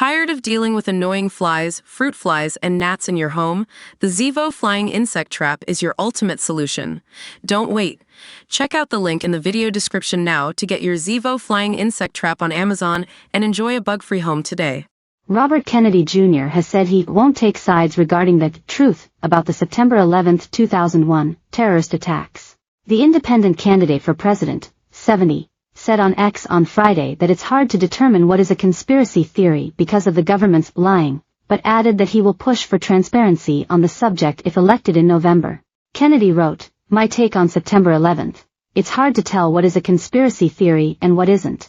Tired of dealing with annoying flies, fruit flies, and gnats in your home? The Zevo Flying Insect Trap is your ultimate solution. Don't wait. Check out the link in the video description now to get your Zevo Flying Insect Trap on Amazon and enjoy a bug-free home today. Robert Kennedy Jr. has said he won't take sides regarding the truth about the September 11, 2001, terrorist attacks. The independent candidate for president, 70, said on X on Friday that it's hard to determine what is a conspiracy theory because of the government's lying, but added that he will push for transparency on the subject if elected in November. Kennedy wrote, "My take on September 11th. It's hard to tell what is a conspiracy theory and what isn't.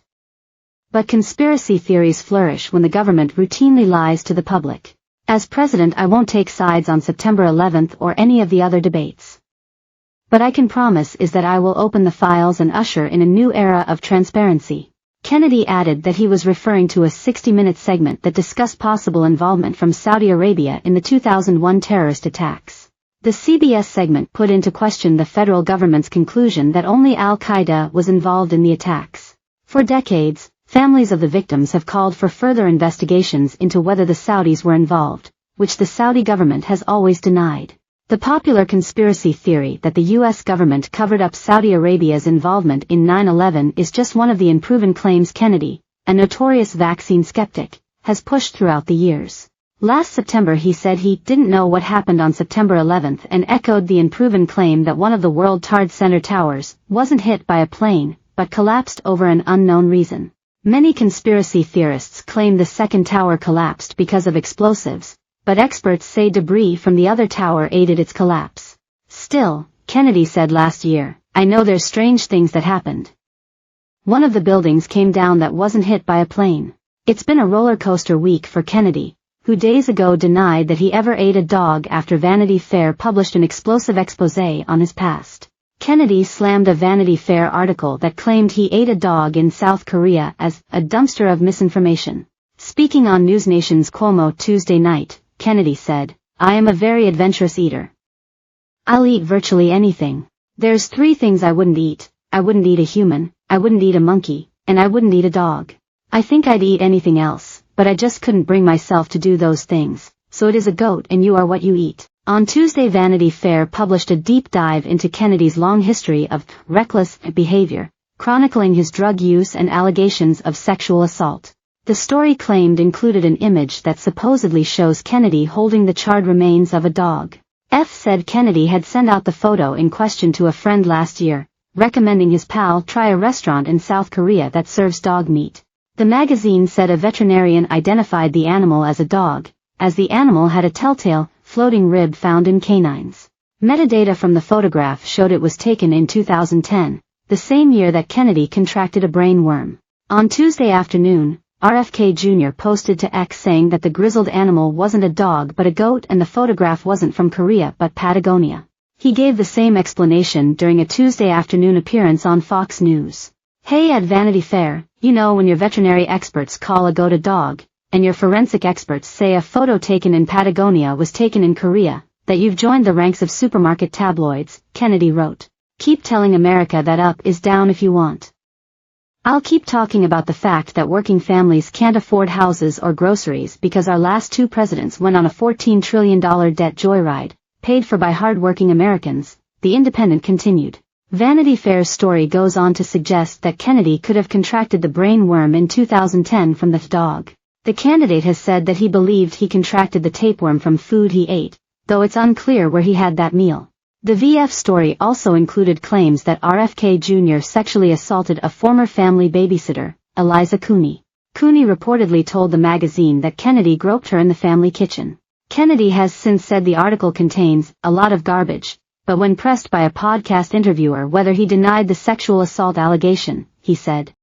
But conspiracy theories flourish when the government routinely lies to the public. As president, I won't take sides on September 11th or any of the other debates. But I can promise is that I will open the files and usher in a new era of transparency." Kennedy added that he was referring to a 60-minute segment that discussed possible involvement from Saudi Arabia in the 2001 terrorist attacks. The CBS segment put into question the federal government's conclusion that only Al-Qaeda was involved in the attacks. For decades, families of the victims have called for further investigations into whether the Saudis were involved, which the Saudi government has always denied. The popular conspiracy theory that the U.S. government covered up Saudi Arabia's involvement in 9/11 is just one of the unproven claims Kennedy, a notorious vaccine skeptic, has pushed throughout the years. Last September he said he didn't know what happened on September 11th and echoed the unproven claim that one of the World Trade Center towers wasn't hit by a plane, but collapsed over an unknown reason. Many conspiracy theorists claim the second tower collapsed because of explosives, but experts say debris from the other tower aided its collapse. Still, Kennedy said last year, "I know there's strange things that happened. One of the buildings came down that wasn't hit by a plane." It's been a roller coaster week for Kennedy, who days ago denied that he ever ate a dog after Vanity Fair published an explosive expose on his past. Kennedy slammed a Vanity Fair article that claimed he ate a dog in South Korea as a dumpster of misinformation. Speaking on NewsNation's Cuomo Tuesday night, Kennedy said, "I am a very adventurous eater. I'll eat virtually anything. There's 3 things I wouldn't eat. I wouldn't eat a human, I wouldn't eat a monkey, and I wouldn't eat a dog. I think I'd eat anything else, but I just couldn't bring myself to do those things, so it is a goat and you are what you eat." On Tuesday, Vanity Fair published a deep dive into Kennedy's long history of reckless behavior, chronicling his drug use and allegations of sexual assault. The story claimed included an image that supposedly shows Kennedy holding the charred remains of a dog. F said Kennedy had sent out the photo in question to a friend last year, recommending his pal try a restaurant in South Korea that serves dog meat. The magazine said a veterinarian identified the animal as a dog, as the animal had a telltale, floating rib found in canines. Metadata from the photograph showed it was taken in 2010, the same year that Kennedy contracted a brain worm. On Tuesday afternoon, RFK Jr. posted to X saying that the grizzled animal wasn't a dog but a goat and the photograph wasn't from Korea but Patagonia. He gave the same explanation during a Tuesday afternoon appearance on Fox News. "Hey, at Vanity Fair, you know when your veterinary experts call a goat a dog, and your forensic experts say a photo taken in Patagonia was taken in Korea, that you've joined the ranks of supermarket tabloids," Kennedy wrote. "Keep telling America that up is down if you want. I'll keep talking about the fact that working families can't afford houses or groceries because our last 2 presidents went on a $14 trillion debt joyride, paid for by hard-working Americans," The Independent continued. Vanity Fair's story goes on to suggest that Kennedy could have contracted the brain worm in 2010 from the dog. The candidate has said that he believed he contracted the tapeworm from food he ate, though it's unclear where he had that meal. The VF story also included claims that RFK Jr. sexually assaulted a former family babysitter, Eliza Cooney. Cooney reportedly told the magazine that Kennedy groped her in the family kitchen. Kennedy has since said the article contains a lot of garbage, but when pressed by a podcast interviewer whether he denied the sexual assault allegation, he said,